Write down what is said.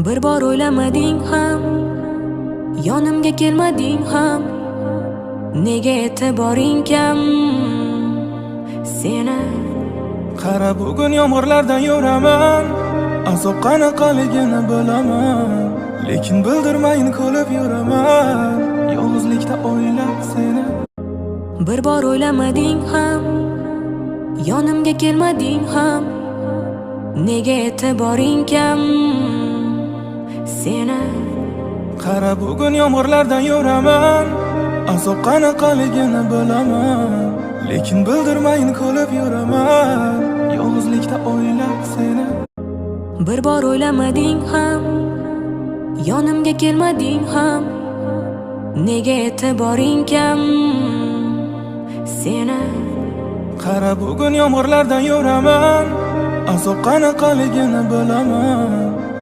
Bir bor o'ylamading ham, yonimga kelmading ham, nega e'tiboring kam seni? Qara, bugun yomg'irlardan yuraman, azob qanaqaligini bilaman, lekin bildirmayin kulib yuraman, yolg'izlikda o'ylab seni. Bir bor o'ylamading ham, yonimga kelmading ham, nega e'tiboring kam seni? Qara, bugun yomg'irlardan yuraman, azob qanaqaligini bilaman, lekin bildirmayin kulib yuraman, yolg'izlikda o'ylab seni. Bir bor o'ylamading ham, yonimga kelmading ham, nega e'tiboring kam seni? Qara, bugun yomg'irlardan yuraman, azob qanaqaligini bilaman,